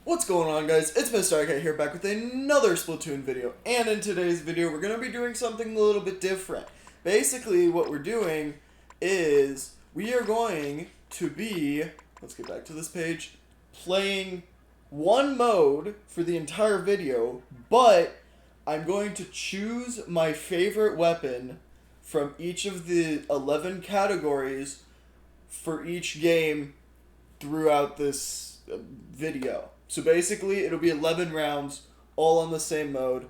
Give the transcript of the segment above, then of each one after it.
What's going on, guys? It's Mr. Cat here, back with another Splatoon video, and in today's video we're going to be doing something a little bit different. Basically, what we're doing is we are going to be, let's get back to this page, playing one mode for the entire video, but I'm going to choose my favorite weapon from each of the 11 categories for each game throughout this video. So basically, it'll be 11 rounds, all on the same mode.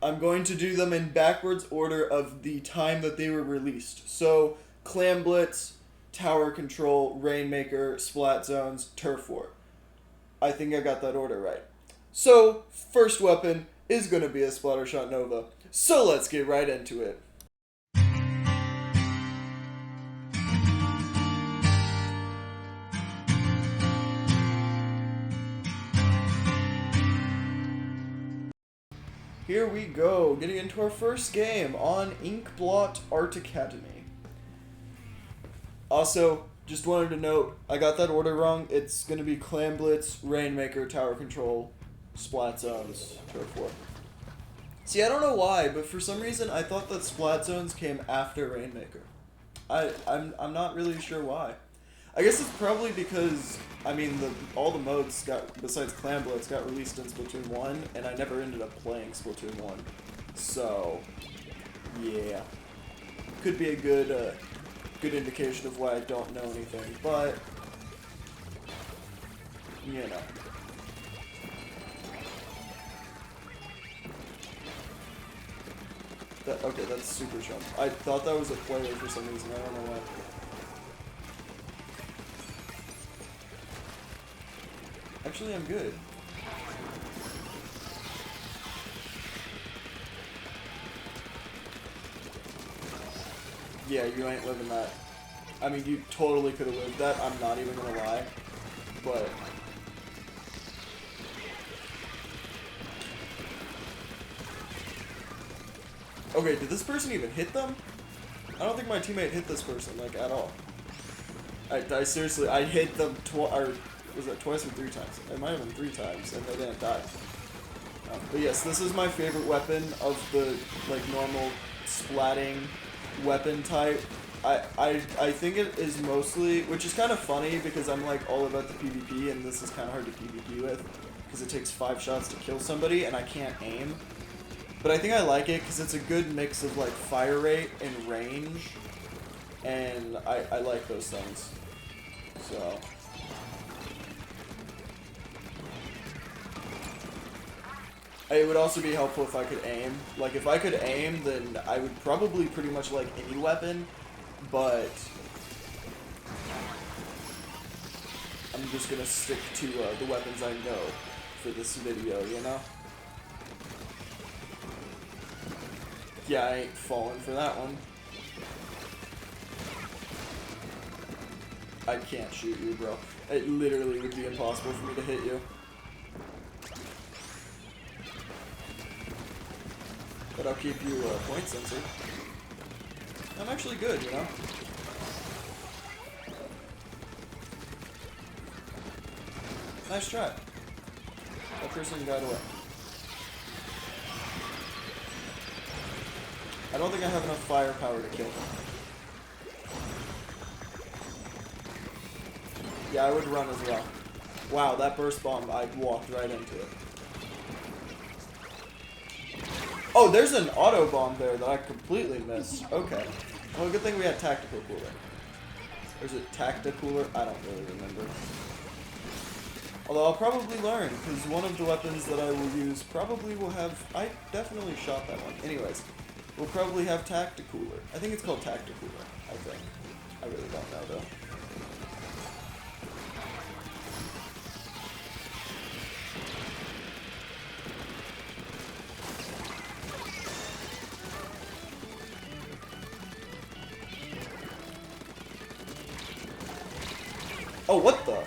I'm going to do them in backwards order of the time that they were released. So, Clam Blitz, Tower Control, Rainmaker, Splat Zones, Turf War. I think I got that order right. So, first weapon is going to be a Splattershot Nova. So let's get right into it. Here we go, getting into our first game on Inkblot Art Academy. Also, just wanted to note, I got that order wrong. It's going to be Clam Blitz, Rainmaker, Tower Control, Splat Zones, Turf War. See, I don't know why, but for some reason I thought that Splat Zones came after Rainmaker. I'm not really sure why. I guess it's probably because, I mean, all the modes besides Clam Blitz got released in Splatoon 1, and I never ended up playing Splatoon 1. So, yeah. Could be a good indication of why I don't know anything, but, you know. Okay, that's super jump. I thought that was a player for some reason, I don't know why. Actually, I'm good. Yeah, you ain't living that. I mean, you totally could have lived that, I'm not even gonna lie. But... okay, did this person even hit them? I don't think my teammate hit this person, like, at all. I seriously, I hit them was that twice or three times? It might have been three times, and they didn't die. But yes, this is my favorite weapon of the, like, normal splatting weapon type. I think it is mostly, which is kind of funny because I'm, like, all about the PvP, and this is kind of hard to PvP with, because it takes 5 shots to kill somebody, and I can't aim. But I think I like it because it's a good mix of, like, fire rate and range, and I like those things. So... it would also be helpful if I could aim. Like, if I could aim, then I would probably pretty much like any weapon, but I'm just gonna stick to the weapons I know for this video, you know? Yeah, I ain't falling for that one. I can't shoot you, bro. It literally would be impossible for me to hit you. But I'll keep you point sensor. I'm actually good, you know? Nice try. That person got away. I don't think I have enough firepower to kill him. Yeah, I would run as well. Wow, that burst bomb, I walked right into it. Oh, there's an auto bomb there that I completely missed. Okay. Well, good thing we had tactical cooler. Or is it tacticooler? I don't really remember. Although I'll probably learn, because one of the weapons that I will use probably will have... I definitely shot that one. Anyways, we'll probably have tacticooler. I think it's called tacticooler, I think. I really don't know, though. Oh, what the?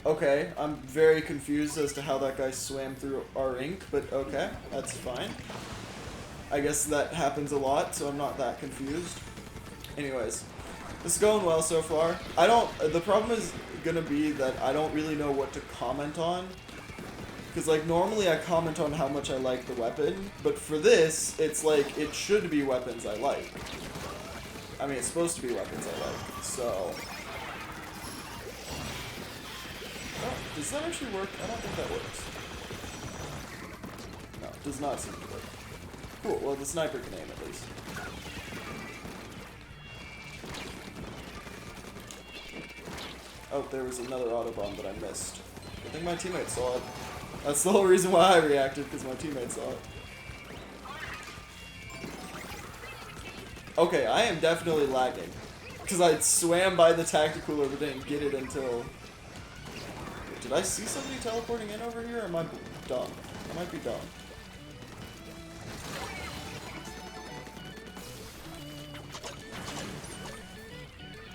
Okay, I'm very confused as to how that guy swam through our ink, but okay, that's fine. I guess that happens a lot, so I'm not that confused. Anyways, This is going well so far. The problem is gonna be that I don't really know what to comment on. Because, like, normally I comment on how much I like the weapon, but for this, it's like, it should be weapons I like. I mean, it's supposed to be weapons I like, so... Oh, does that actually work? I don't think that works. No, it does not seem to work. Cool, well, the sniper can aim at least. Oh, there was another Autobomb that I missed. I think my teammate saw it. That's the whole reason why I reacted, because my teammate saw it. Okay, I am definitely lagging. Because I swam by the Tacticooler but didn't get it until... Wait, did I see somebody teleporting in over here, or am I dumb? I might be dumb.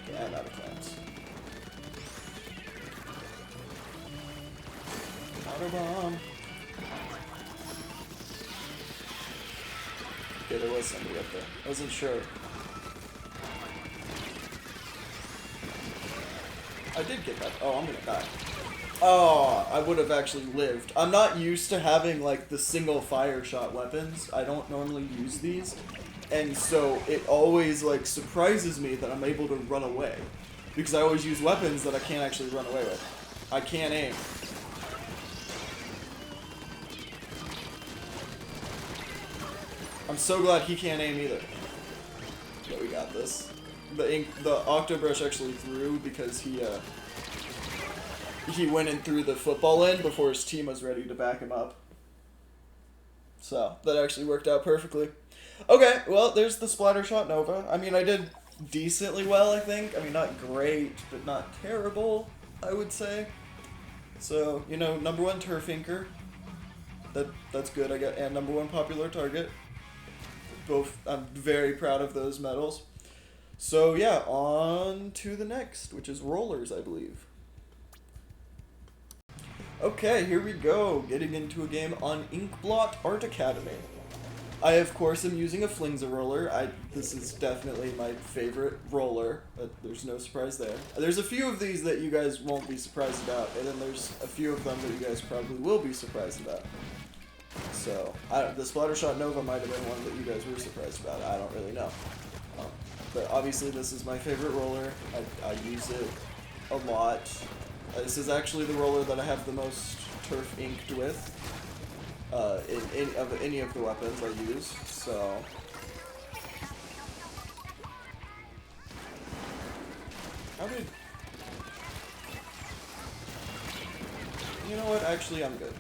Okay, I'm out of clamps. Autobomb. Okay, there was somebody up there. I wasn't sure. I did get that. Oh, I'm gonna die. Oh, I would have actually lived. I'm not used to having, like, the single fire shot weapons. I don't normally use these. And so it always, like, surprises me that I'm able to run away. Because I always use weapons that I can't actually run away with. I can't aim. I'm so glad he can't aim either. Yeah, we got this. The Octobrush actually threw because he went and threw the football in before his team was ready to back him up. So, that actually worked out perfectly. Okay, well, there's the Splattershot Nova. I mean, I did decently well, I think. I mean, not great, but not terrible, I would say. So, you know, #1 Turf Inker. That's good, I got, and #1 Popular Target. Both, I'm very proud of those medals. So yeah, on to the next, which is rollers, I believe. Okay, here we go, getting into a game on Inkblot Art Academy. I, of course, am using a Flingza roller. This is definitely my favorite roller, but there's no surprise there. There's a few of these that you guys won't be surprised about, and then there's a few of them that you guys probably will be surprised about. So, the Splattershot Nova might have been one that you guys were surprised about. I don't really know. But obviously this is my favorite roller. I use it a lot. This is actually the roller that I have the most turf inked with. In any of the weapons I use. So... How did... You know what? Actually, I'm good.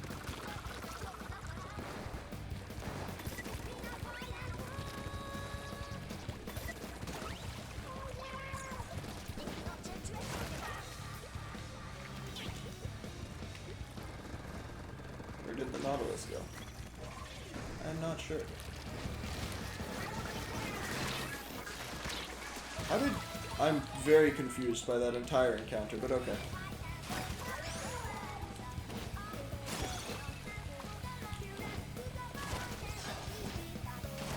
Where did the Nautilus go? I'm not sure. I'm very confused by that entire encounter, but okay.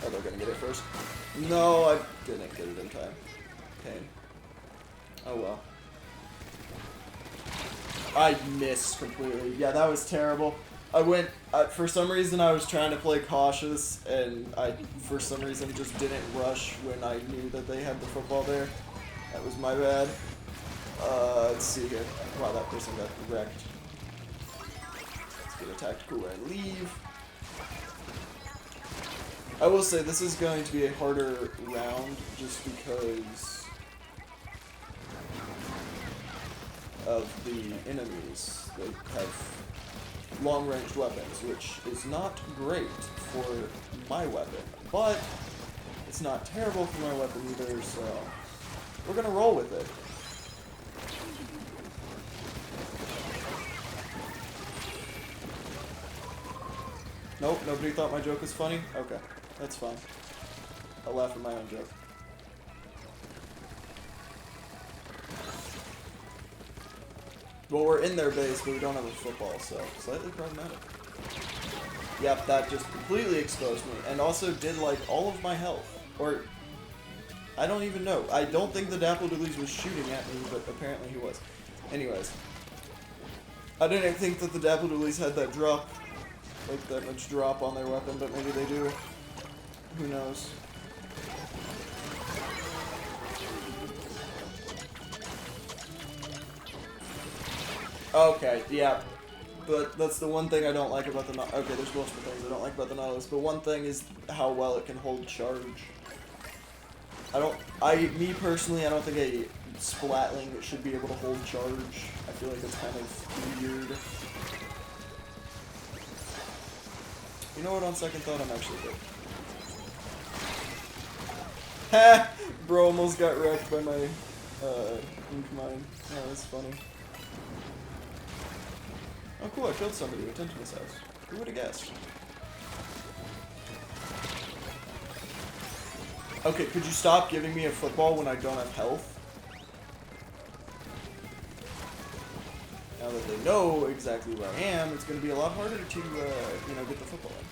Oh, they're gonna get it first? No, I didn't get it in time. Pain. Oh well. I missed completely. Yeah, that was terrible. I went, for some reason I was trying to play cautious, and I, for some reason, just didn't rush when I knew that they had the football there. That was my bad. Let's see here. Wow, that person got wrecked. Let's get a Tacticooler and leave. I will say, this is going to be a harder round, just because of the enemies. They have long-range weapons, which is not great for my weapon, but it's not terrible for my weapon either, so we're gonna roll with it. Nope, nobody thought my joke was funny? Okay, that's fine. I'll laugh at my own joke. Well, we're in their base, but we don't have a football, so slightly problematic. Yep, that just completely exposed me, and also did, like, all of my health. Or, I don't even know. I don't think the Dapple Doolies was shooting at me, but apparently he was. Anyways. I didn't think that the Dapple Doolies had that drop. Like that much drop on their weapon, but maybe they do. Who knows? Okay, yeah. But that's the one thing I don't like about the okay, there's multiple things I don't like about the Nautilus, but one thing is how well it can hold charge. Me personally, I don't think a Splatling should be able to hold charge. I feel like it's kind of weird. You know what, on second thought, I'm actually good. Ha! Bro almost got wrecked by my, ink mine. Oh, that's funny. Oh cool, I killed somebody with Tentimus house. Who would have guessed? Okay, could you stop giving me a football when I don't have health? Now that they know exactly where I am, it's going to be a lot harder to, you know, get the football in.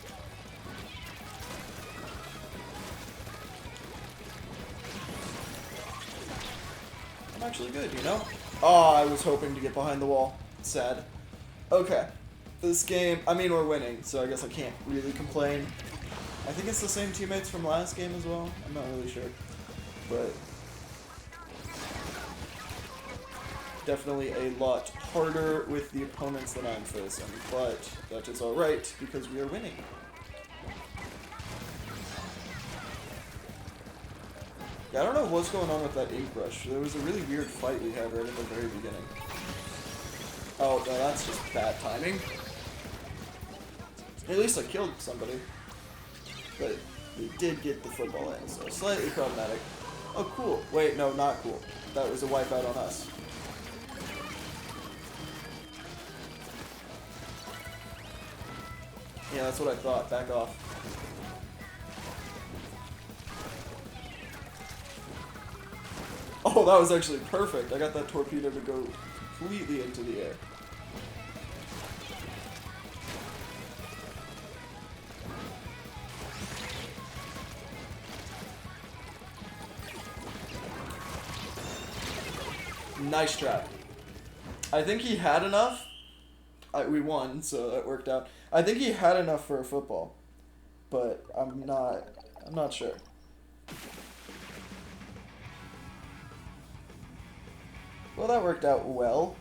I'm actually good, you know? Oh, I was hoping to get behind the wall. Sad. Okay. This game, I mean, we're winning, so I guess I can't really complain. I think it's the same teammates from last game as well. I'm not really sure. But definitely a lot harder with the opponents that I'm facing. But that is alright, because we are winning. Yeah, I don't know what's going on with that ink rush. There was a really weird fight we had right at the very beginning. Oh, no, that's just bad timing. At least I killed somebody. But we did get the football in, so slightly problematic. Oh, cool. Wait, no, not cool. That was a wipeout on us. Yeah, that's what I thought. Back off. Oh, that was actually perfect. I got that torpedo to go completely into the air. Nice trap. I think he had enough. We won, so that worked out. I think he had enough for a football, but I'm not sure. Well, that worked out well.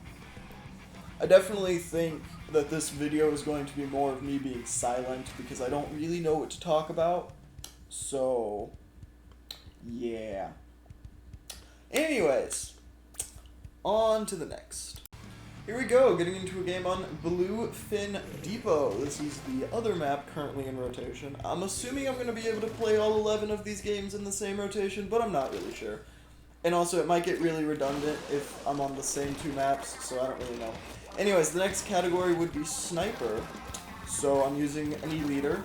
I definitely think that this video is going to be more of me being silent because I don't really know what to talk about. So, yeah. Anyways, on to the next. Here we go, getting into a game on Bluefin Depot. This is the other map currently in rotation. I'm assuming I'm going to be able to play all 11 of these games in the same rotation, but I'm not really sure. And also, it might get really redundant if I'm on the same two maps, so I don't really know. Anyways, the next category would be Sniper. So I'm using an E-Leader.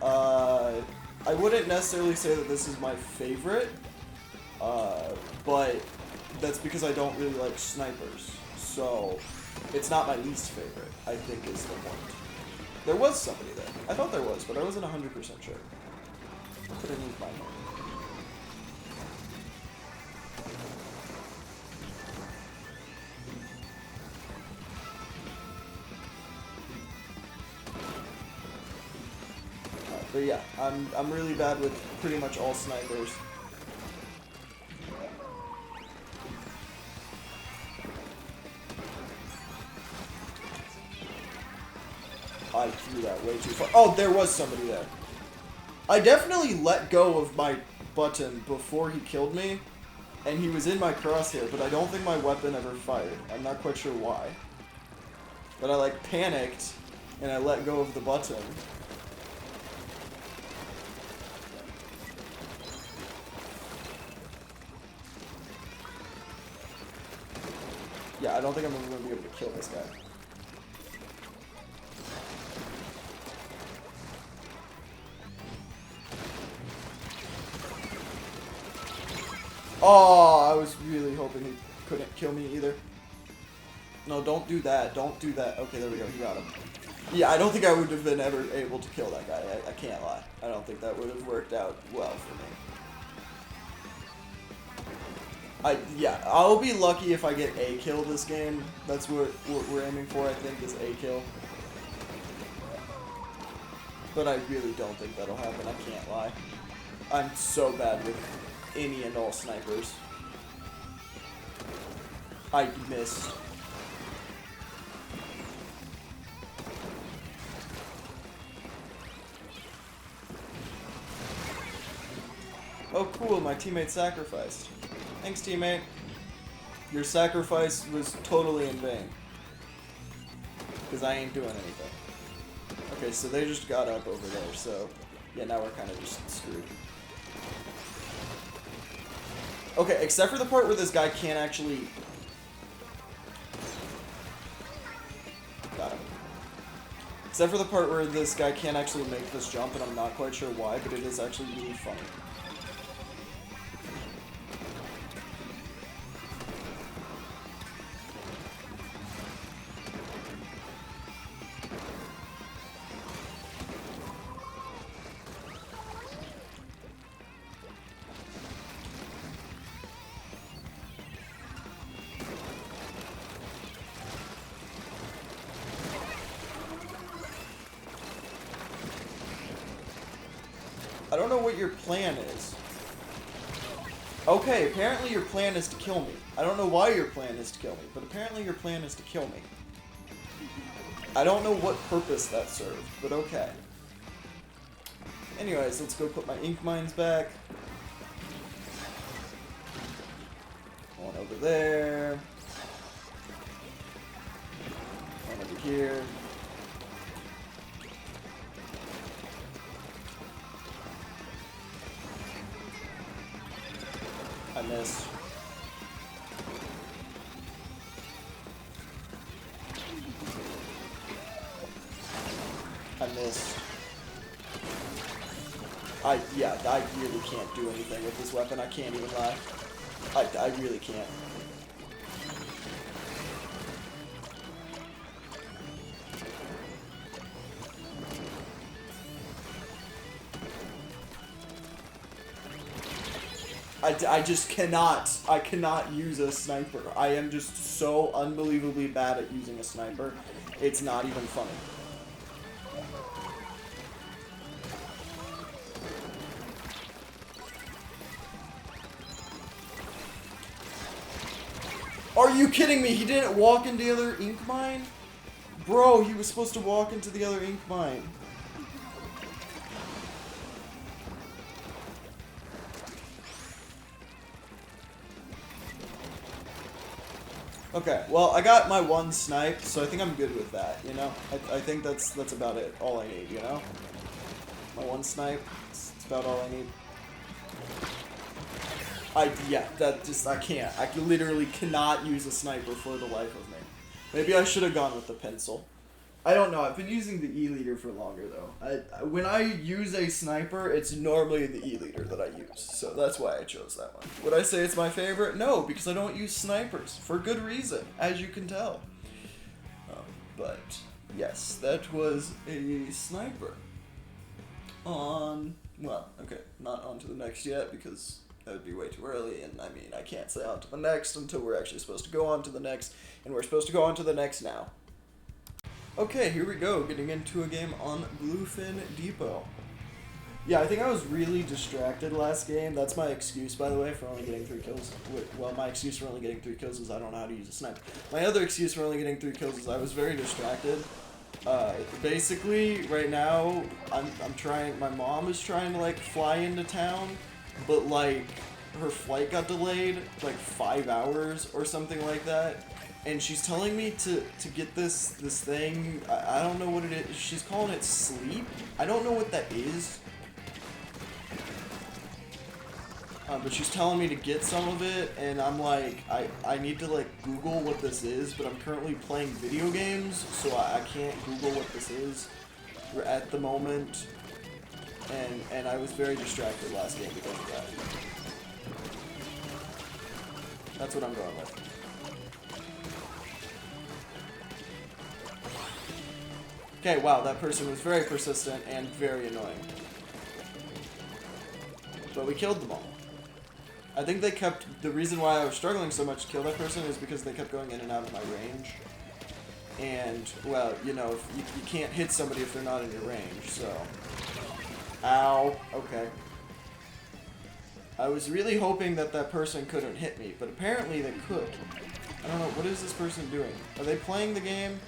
I wouldn't necessarily say that this is my favorite, but that's because I don't really like snipers. So it's not my least favorite, I think is the point. There was somebody there. I thought there was, but I wasn't 100% sure. Put it in my name. But yeah, I'm really bad with pretty much all snipers. I threw that way too far. Oh, there was somebody there. I definitely let go of my button before he killed me, and he was in my crosshair, but I don't think my weapon ever fired. I'm not quite sure why. But I like panicked, and I let go of the button. Yeah, I don't think I'm ever going to be able to kill this guy. Oh, I was really hoping he couldn't kill me either. No, don't do that. Don't do that. Okay, there we go. He got him. Yeah, I don't think I would have been ever able to kill that guy. I can't lie. I don't think that would have worked out well for me. Yeah, I'll be lucky if I get a kill this game. That's what we're aiming for, I think, is a kill. But I really don't think that'll happen, I can't lie. I'm so bad with any and all snipers. I missed. Oh cool, my teammate sacrificed. Thanks, teammate. Your sacrifice was totally in vain. Because I ain't doing anything. Okay, so they just got up over there, so... yeah, now we're kind of just screwed. Okay, except for the part where this guy can't actually... got him. Except for the part where this guy can't actually make this jump, and I'm not quite sure why, but it is actually really funny. I don't know what your plan is. Okay, apparently your plan is to kill me. I don't know why your plan is to kill me, but apparently your plan is to kill me. I don't know what purpose that served, but okay. Anyways, let's go put my ink mines back. One over there. One over here. I missed. I missed. Yeah, I really can't do anything with this weapon. I can't even lie. I really can't. I just cannot. I cannot use a sniper. I am just so unbelievably bad at using a sniper. It's not even funny. Are you kidding me? He didn't walk into the other ink mine? Bro, he was supposed to walk into the other ink mine. Okay, well, I got my one snipe, so I think I'm good with that, you know? I think that's about it, all I need, you know? My one snipe, it's about all I need. I can't. I literally cannot use a sniper for the life of me. Maybe I should have gone with the pencil. I don't know, I've been using the E-liter for longer, though. When I use a sniper, it's normally the E-liter that I use, so that's why I chose that one. Would I say it's my favorite? No, because I don't use snipers, for good reason, as you can tell. But, yes, that was a sniper. Well, okay, not on to the next yet, because that would be way too early, and I mean, I can't say on to the next until we're actually supposed to go on to the next, and we're supposed to go on to the next now. Okay, here we go, getting into a game on Bluefin Depot. Yeah, I think I was really distracted last game. That's my excuse, by the way, for only getting 3 kills. Well, my excuse for only getting 3 kills is I don't know how to use a sniper. My other excuse for only getting 3 kills is I was very distracted. Basically, right now, my mom is trying to, like, fly into town, but, like, her flight got delayed, like, 5 hours or something like that. And she's telling me to get this thing, I don't know what it is, she's calling it sleep? I don't know what that is. But she's telling me to get some of it, and I'm like, I need to like Google what this is, but I'm currently playing video games, so I can't Google what this is at the moment. And I was very distracted last game because of that. That's what I'm going with. Okay, wow, that person was very persistent and very annoying. But we killed them all. I think they kept, the reason why I was struggling so much to kill that person is because they kept going in and out of my range. And, well, you know, you can't hit somebody if they're not in your range, so. Ow. Okay. I was really hoping that that person couldn't hit me, but apparently they could. I don't know, what is this person doing? Are they playing the game?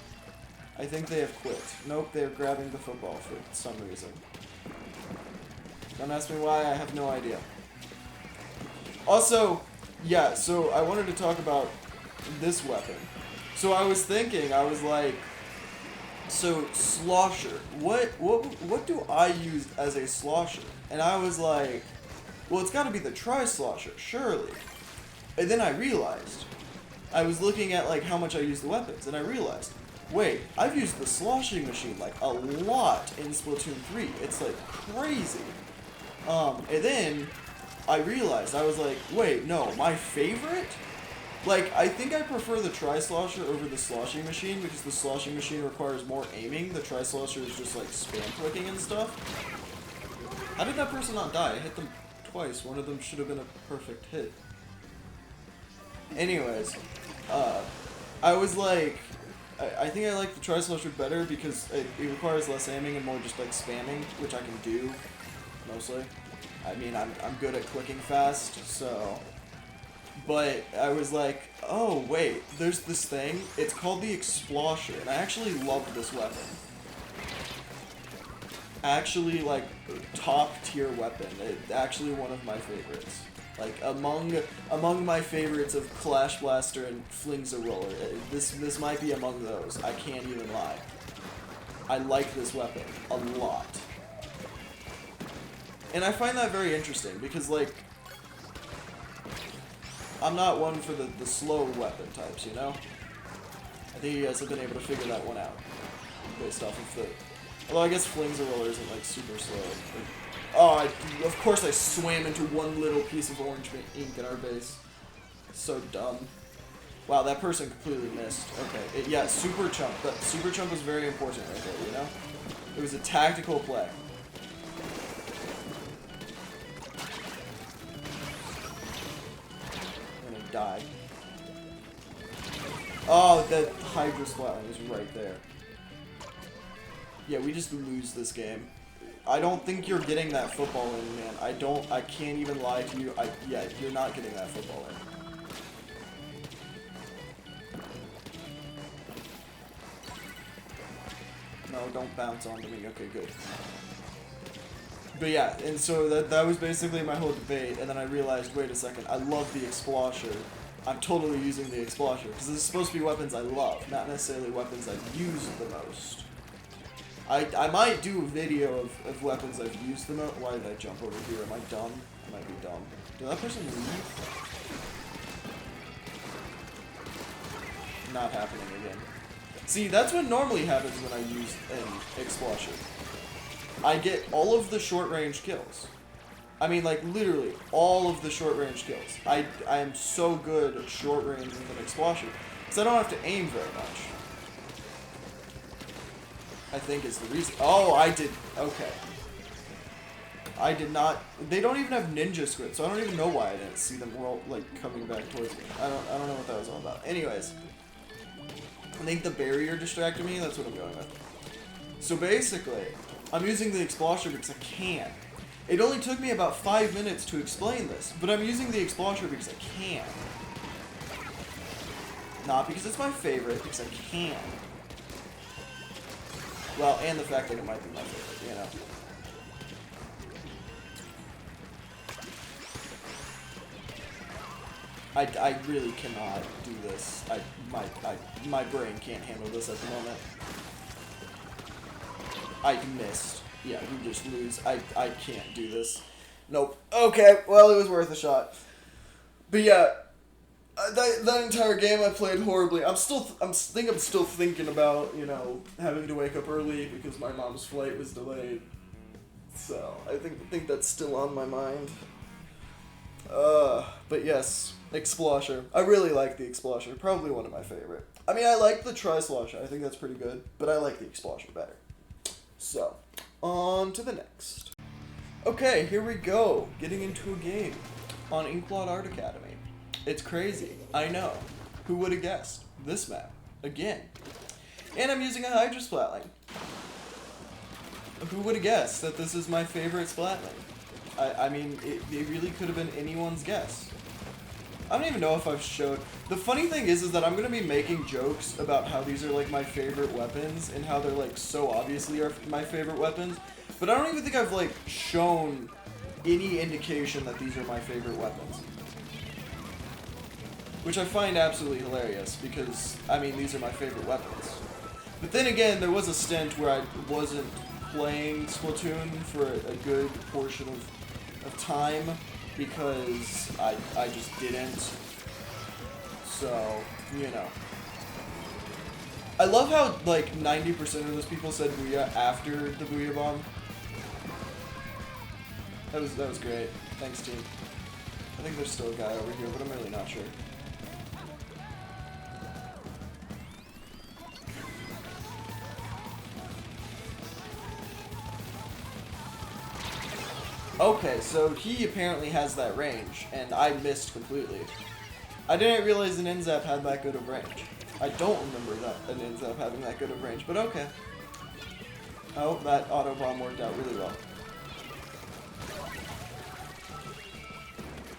I think they have quit. Nope, they're grabbing the football for some reason. Don't ask me why, I have no idea. Also, yeah, so I wanted to talk about this weapon. So I was thinking, I was like, so slosher, what do I use as a slosher? And I was like, well, it's got to be the tri-slosher, surely. And then I realized, I was looking at like how much I use the weapons, and I realized, wait, I've used the sloshing machine like a lot in Splatoon 3. It's like crazy. And then I realized, I was like, wait, no, my favorite? Like, I think I prefer the tri-slosher over the sloshing machine because the sloshing machine requires more aiming. The tri-slosher is just like spam clicking and stuff. How did that person not die? I hit them twice. One of them should have been a perfect hit. Anyways, I was like, I think I like the tri-slosher better because it requires less aiming and more just like spamming, which I can do, mostly. I mean, I'm good at clicking fast, so. But I was like, oh wait, there's this thing, it's called the Explosher, and I actually love this weapon. Actually, like, top tier weapon. It's actually one of my favorites. Like, among my favorites of Clash Blaster and Flings a Roller, this might be among those. I can't even lie. I like this weapon a lot. And I find that very interesting, because, like, I'm not one for the slow weapon types, you know? I think you guys have been able to figure that one out. Based off of the... Although I guess Flings a Roller isn't, like, super slow. Like, oh, of course I swam into one little piece of orange ink in our base. So dumb. Wow, that person completely missed. Okay, yeah, Super Chump. That Super Chump was very important right there, you know? It was a tactical play. Die. Oh, that Hydra Splatling is right there. Yeah, we just lose this game. I don't think you're getting that football in, man. I can't even lie to you. Yeah, you're not getting that football in. No, don't bounce onto me. Okay, good. But yeah, and so that was basically my whole debate, and then I realized, wait a second, I love the Explosher. I'm totally using the Explosher, because this is supposed to be weapons I love, not necessarily weapons I've used the most. I might do a video of weapons I've used the most. Why did I jump over here? Am I dumb? I might be dumb. Did that person leave? Not happening again. See, that's what normally happens when I use an Explosher. I get all of the short-range kills. I mean, like, literally, all of the short-range kills. I am so good at short-range with an Explosher, because I don't have to aim very much. I think is the reason. Oh, I did. Okay. I did not. They don't even have ninja squid, so I don't even know why I didn't see them all, like, coming back towards me. I don't know what that was all about. Anyways. I think the barrier distracted me. That's what I'm going with. So basically, I'm using the Explosher because I can. It only took me about 5 minutes to explain this, but I'm using the Explosher because I can. Not because it's my favorite, because I can. Well, and the fact that it might be my favorite, you know. I really cannot do this. My brain can't handle this at the moment. I missed. Yeah, we just lose. I can't do this. Nope. Okay, well, it was worth a shot. But yeah, that entire game I played horribly. I'm still thinking about, you know, having to wake up early because my mom's flight was delayed. So, I think that's still on my mind. But yes, Explosher. I really like the Explosher. Probably one of my favorite. I mean, I like the Tri-Slosher. I think that's pretty good. But I like the Explosher better. So, on to the next. Okay, here we go. Getting into a game. on Inkblot Art Academy. It's crazy. I know. Who would have guessed? This map. Again. And I'm using a Hydra Splatling. Who would have guessed that this is my favorite Splatling? I mean, it really could have been anyone's guess. I don't even know if I've showed... The funny thing is that I'm going to be making jokes about how these are, like, my favorite weapons, and how they're, like, so obviously are my favorite weapons, but I don't even think I've, like, shown any indication that these are my favorite weapons. Which I find absolutely hilarious, because, I mean, these are my favorite weapons. But then again, there was a stint where I wasn't playing Splatoon for a good portion of time, because I just didn't. So, you know. I love how, like, 90% of those people said Booyah after the Booyah Bomb. That was great. Thanks, team. I think there's still a guy over here, but I'm really not sure. Okay, so he apparently has that range, and I missed completely. I didn't realize an N-Zap had that good of range. I don't remember that an N-Zap having that good of range, but okay. Oh, that auto bomb worked out really well.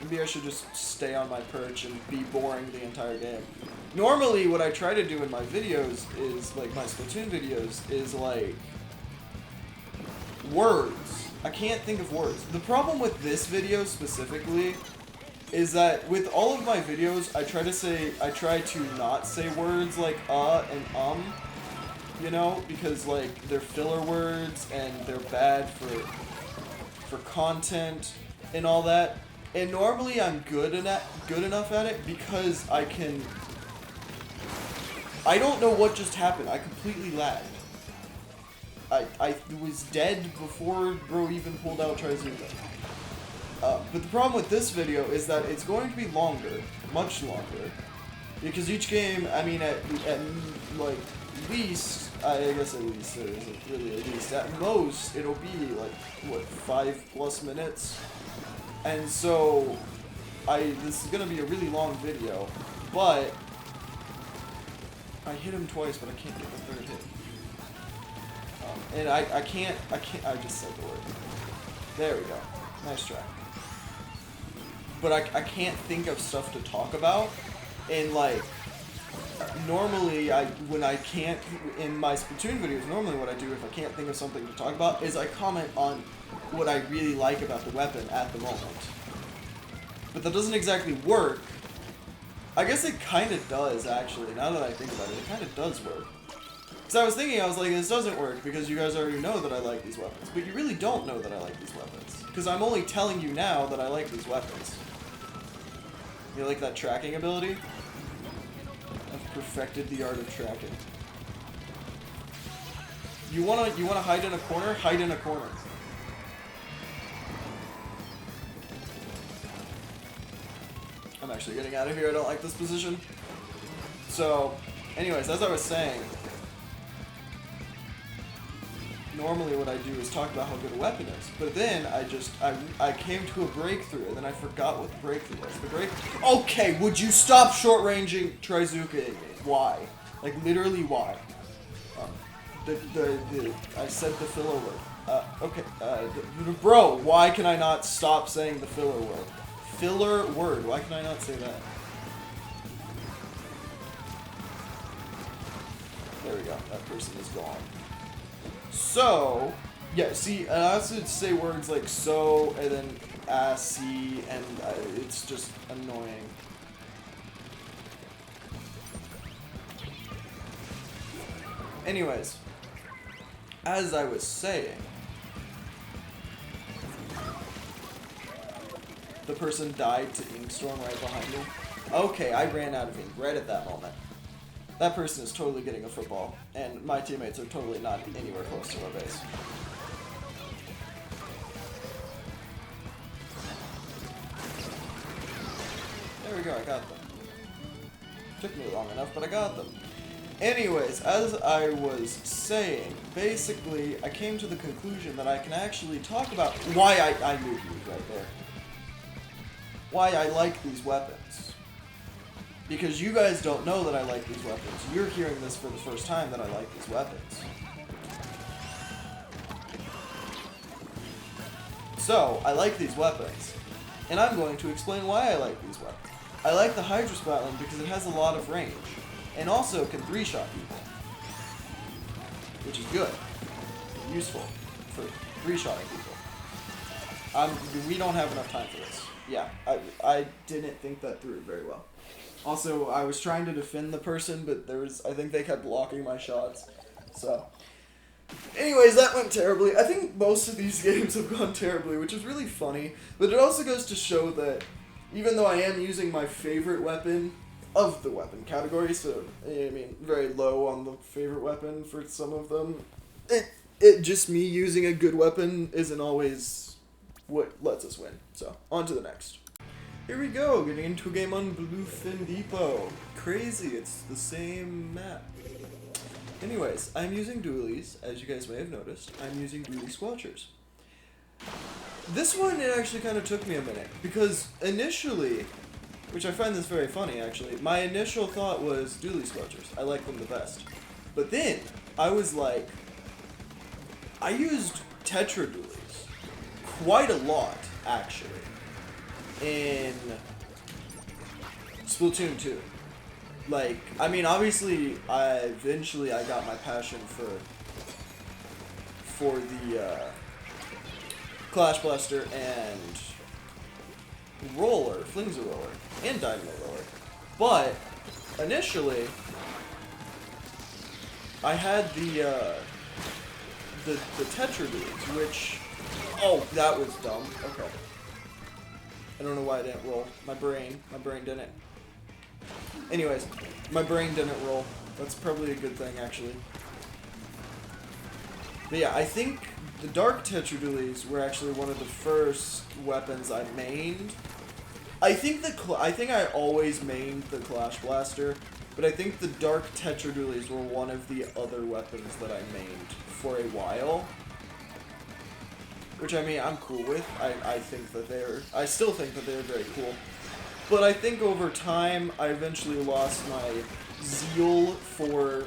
Maybe I should just stay on my perch and be boring the entire game. Normally, what I try to do in my videos is, like my Splatoon videos, is like words. I can't think of words. The problem with this video specifically is that with all of my videos, I try to not say words like and you know, because like they're filler words and they're bad for content and all that. And normally I'm good enough at it because I don't know what just happened. I completely lagged. I was dead before bro even pulled out Trizuka. But the problem with this video is that it's going to be longer, much longer, because each game, I mean, at like least, I guess at least there isn't really at least. At most, it'll be like what 5+ minutes, and so this is gonna be a really long video, but I hit him twice, but I can't get the third hit. And I just said the word. There we go. Nice try. But I can't think of stuff to talk about. And like, normally when I can't, in my Splatoon videos, normally what I do if I can't think of something to talk about is I comment on what I really like about the weapon at the moment. But that doesn't exactly work. I guess it kind of does, actually. Now that I think about it, it kind of does work. So I was thinking, I was like, this doesn't work because you guys already know that I like these weapons. But you really don't know that I like these weapons. Because I'm only telling you now that I like these weapons. You like that tracking ability? I've perfected the art of tracking. You wanna hide in a corner? Hide in a corner. I'm actually getting out of here. I don't like this position. So, anyways, as I was saying, normally what I do is talk about how good a weapon is, but then I came to a breakthrough, and then I forgot what the breakthrough was. Okay, would you stop short-ranging Trizuka? Why? Like, literally, why? I said the filler word. Okay, bro, why can I not stop saying the filler word? Filler word, why can I not say that? There we go, that person is gone. So, yeah, see, I also say words like so, and then see, and it's just annoying. Anyways, as I was saying, the person died to Inkstorm right behind me. Okay, I ran out of ink right at that moment. That person is totally getting a football, and my teammates are totally not anywhere close to our base. There we go, I got them. Took me long enough, but I got them. Anyways, as I was saying, basically, I came to the conclusion that I can actually talk about why I moved you right there. why I like these weapons. Because you guys don't know that I like these weapons. You're hearing this for the first time that I like these weapons. So, I like these weapons. And I'm going to explain why I like these weapons. I like the Hydra Splatling because it has a lot of range. And also can 3-shot people. Which is good. Useful for 3-shotting people. We don't have enough time for this. Yeah, I didn't think that through very well. Also, I was trying to defend the person, but I think they kept blocking my shots. So, anyways, that went terribly. I think most of these games have gone terribly, which is really funny. But it also goes to show that even though I am using my favorite weapon of the weapon category, so, I mean, very low on the favorite weapon for some of them, it just me using a good weapon isn't always what lets us win. So, on to the next. Here we go, getting into a game on Bluefin Depot. Crazy, it's the same map. Anyways, I'm using dualies, as you guys may have noticed. I'm using dualie squelchers. This one, it actually kind of took me a minute, because initially, which I find this very funny actually, my initial thought was dualie squelchers. I like them the best. But then, I was like, I used tetra dualies quite a lot, actually, in Splatoon 2. Like, I mean, obviously, eventually I got my passion for the Clash Blaster and Roller, Flingza Roller, and Dynamo Roller. But initially, I had the Tetra dudes, which, oh, that was dumb. Okay. I don't know why I didn't roll. My brain didn't. Anyways, my brain didn't roll. That's probably a good thing, actually. But yeah, I think the Dark Tetra dualies were actually one of the first weapons I mained. I think I always mained the Clash Blaster, but I think the Dark Tetra dualies were one of the other weapons that I mained for a while. Which, I mean, I'm cool with. I still think that they're very cool. But I think over time, I eventually lost my zeal for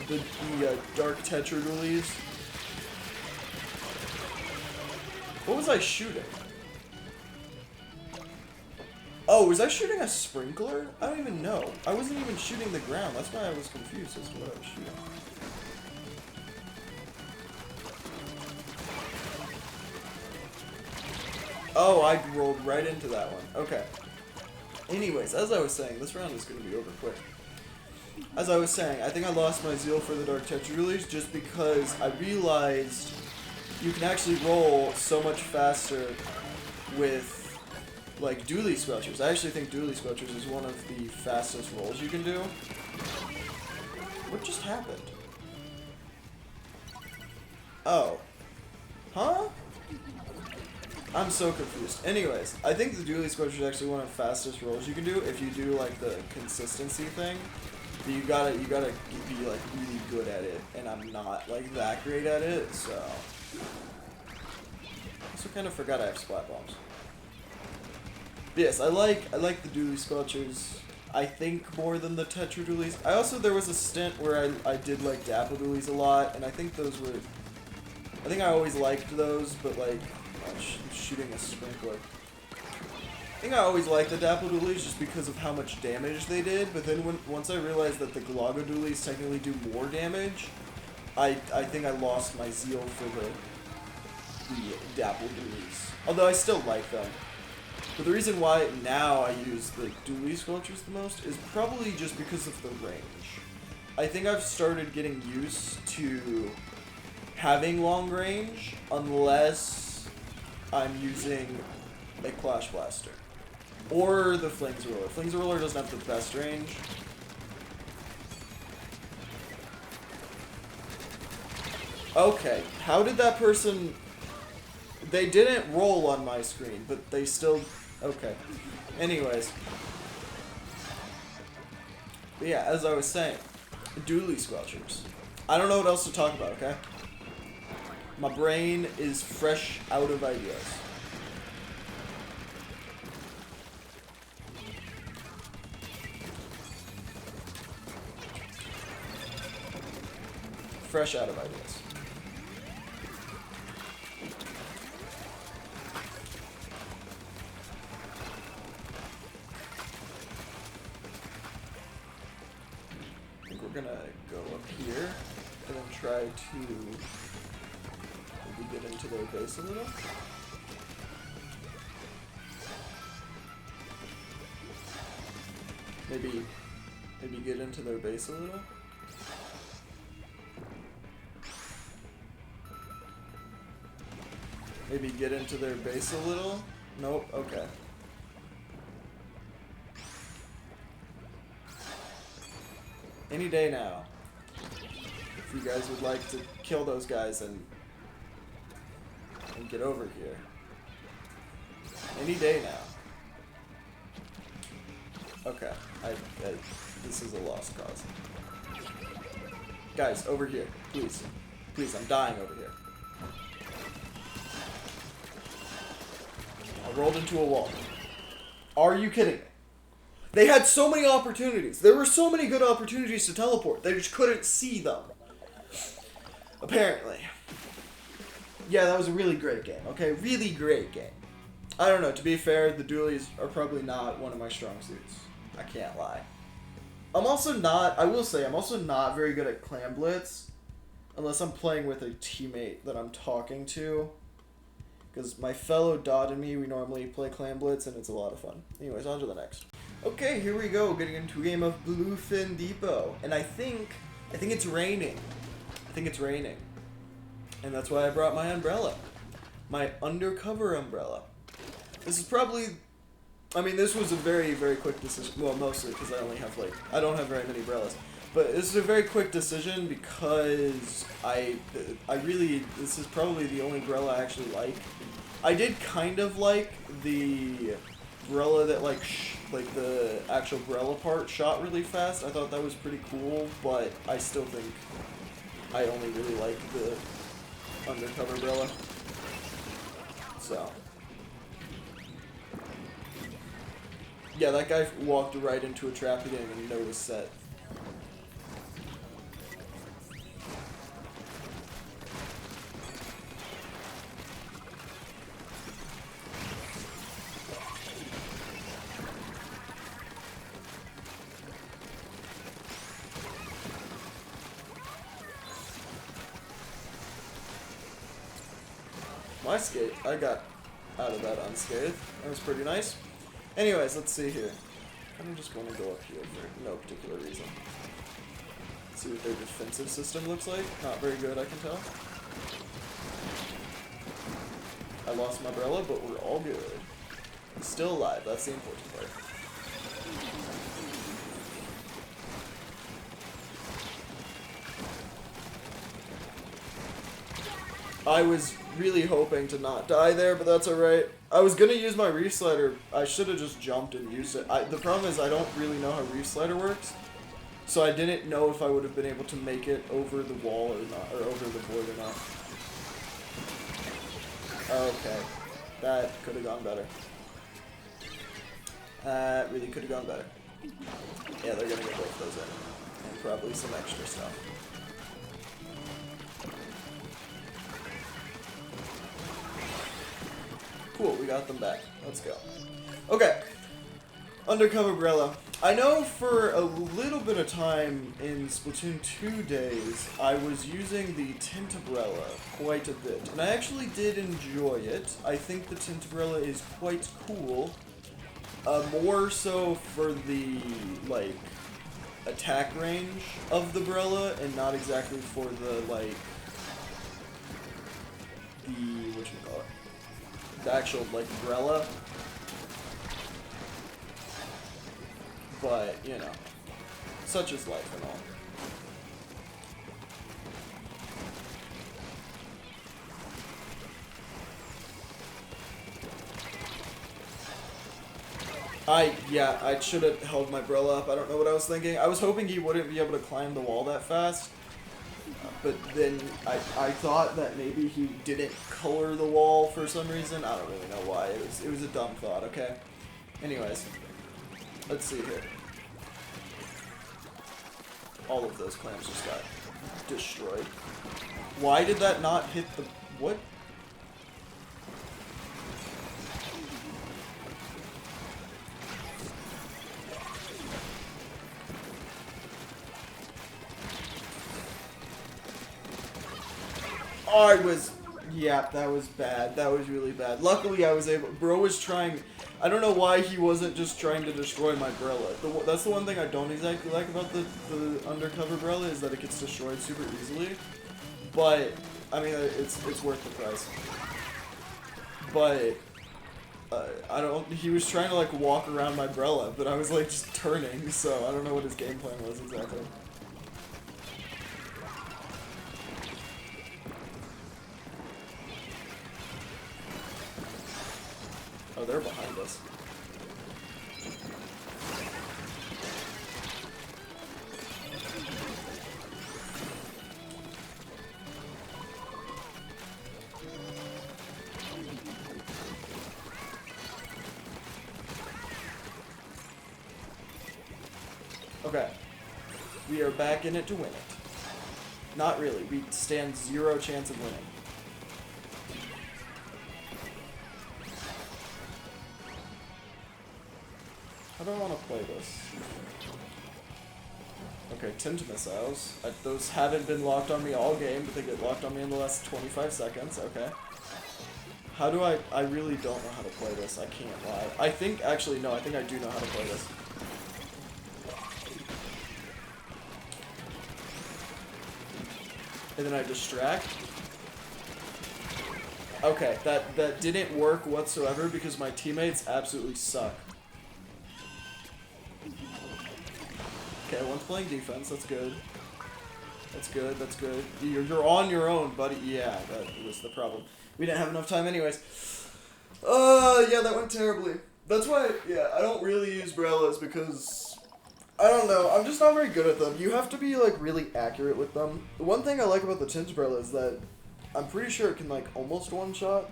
the Dark Tetra dualies. What was I shooting? Oh, was I shooting a sprinkler? I don't even know. I wasn't even shooting the ground. That's why I was confused as to what I was shooting. Oh, I rolled right into that one. Okay. Anyways, as I was saying, this round is going to be over quick. As I was saying, I think I lost my zeal for the Dark Tetra dualies just because I realized you can actually roll so much faster with, like, dualie squelchers. I actually think dualie squelchers is one of the fastest rolls you can do. What just happened? Oh. Huh? I'm so confused. Anyways, I think the dualie squelcher is actually one of the fastest rolls you can do if you do like the consistency thing. But you gotta be like really good at it, and I'm not like that great at it, so. I also kind of forgot I have splat bombs. But yes, I like the dualie squelchers. I think more than the tetra dualies. There was a stint where I did like dapple dualies a lot, and I think those were. I think I always liked those, but like. Shooting a sprinkler. I think I always liked the Dapple dualies just because of how much damage they did, but then once I realized that the Glago dualies technically do more damage, I think I lost my zeal for the Dapple dualies. Although I still like them. But the reason why now I use the dualie squelchers the most is probably just because of the range. I think I've started getting used to having long range unless I'm using a Clash Blaster. Or the Flingza Roller. Flingza Roller doesn't have the best range. Okay, how did that person... They didn't roll on my screen, but they still... Okay. Anyways. But yeah, as I was saying, dualie squelchers. I don't know what else to talk about, okay? My brain is fresh out of ideas. fresh out of ideas. I think we're gonna go up here and then try to maybe get into their base a little. Maybe get into their base a little. Maybe get into their base a little. Nope, okay. Any day now. If you guys would like to kill those guys and get over here. Any day now. Okay, this is a lost cause. Guys, over here, please. Please, I'm dying over here. I rolled into a wall. Are you kidding me? They had so many opportunities. There were so many good opportunities to teleport. They just couldn't see them. Apparently. Yeah, that was a really great game, okay? Really great game. I don't know, to be fair, the dualies are probably not one of my strong suits. I can't lie. I'm also not, I will say, I'm also not very good at Clam Blitz. Unless I'm playing with a teammate that I'm talking to. Because my fellow Dot and me, we normally play Clam Blitz, and it's a lot of fun. Anyways, on to the next. Okay, here we go, getting into a game of Bluefin Depot. And I think it's raining. I think it's raining. And that's why I brought my umbrella. My undercover umbrella. This is probably... I mean, this was a very, very quick decision. Well, mostly because I don't have very many umbrellas. But this is a very quick decision because this is probably the only umbrella I actually like. I did kind of like the umbrella that like the actual umbrella part shot really fast. I thought that was pretty cool, but I still think I only really like the undercover umbrella. So. Yeah, that guy walked right into a trap he didn't even know was set. I got out of that unscathed. That was pretty nice. Anyways, let's see here. I'm just going to go up here for no particular reason. See what their defensive system looks like. Not very good, I can tell. I lost my umbrella, but we're all good. I'm still alive, that's the important part. I was really hoping to not die there, but that's alright. I was gonna use my reef slider. I should have just jumped and used it. The problem is I don't really know how reef slider works, so I didn't know if I would have been able to make it over the wall or not, or over the board or not. Okay, that could have gone better. That really could have gone better. Yeah, they're gonna get both those in, and probably some extra stuff. Cool, we got them back. Let's go. Okay. Undercover umbrella. I know for a little bit of time in Splatoon 2 days, I was using the tint umbrella quite a bit. And I actually did enjoy it. I think the tint umbrella is quite cool. More so for the, like, attack range of the umbrella, and not exactly for the, like, whatchamacallit? The actual, like, umbrella. But, you know, such is life and all. I should have held my umbrella up. I don't know what I was thinking. I was hoping he wouldn't be able to climb the wall that fast. But then I thought that maybe he didn't color the wall for some reason. I don't really know why. It was a dumb thought, okay? Anyways, let's see here. All of those clams just got destroyed. Why did that not hit the... What? Oh, I was... Yeah, that was bad. That was really bad. Luckily, I was able... Bro was trying... I don't know why he wasn't just trying to destroy my Brella. That's the one thing I don't exactly like about the undercover Brella, is that it gets destroyed super easily. But, I mean, it's worth the price. But, I don't... He was trying to, like, walk around my Brella, but I was, like, just turning, so I don't know what his game plan was exactly. Oh, they're behind us. Okay. We are back in it to win it. Not really. We stand 0 chance of winning. How do I want to play this? Okay, tint missiles. Those haven't been locked on me all game, but they get locked on me in the last 25 seconds. Okay. How do I really don't know how to play this. I can't lie. I think, actually, no, I think I do know how to play this. And then I distract. Okay, that didn't work whatsoever because my teammates absolutely suck. Okay, one's playing defense. That's good. That's good. That's good. You're on your own, buddy. Yeah, that was the problem. We didn't have enough time anyways. Yeah, that went terribly. That's why, yeah, I don't really use Brellas because, I don't know, I'm just not very good at them. You have to be, like, really accurate with them. The one thing I like about the Tint Brella is that I'm pretty sure it can, like, almost one-shot.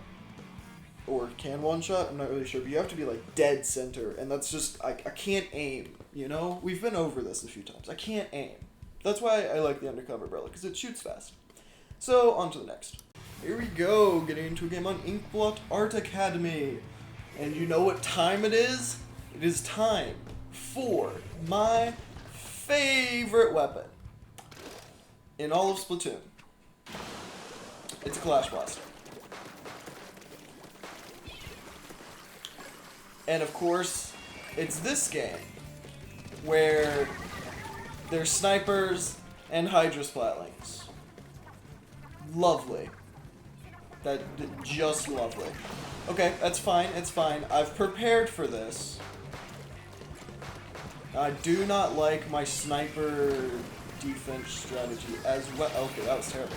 Or can one-shot, I'm not really sure. But you have to be, like, dead center. And that's just, I can't aim, you know? We've been over this a few times. I can't aim. That's why I like the Undercover Brella, because it shoots fast. So, on to the next. Here we go, getting into a game on Inkblot Art Academy. And you know what time it is? It is time for my favorite weapon in all of Splatoon. It's a Clash Blaster. And of course, it's this game where there's snipers and Hydra Splatlings. Lovely. Just lovely. Okay, that's fine, it's fine. I've prepared for this. I do not like my sniper defense strategy as well. Okay, that was terrible.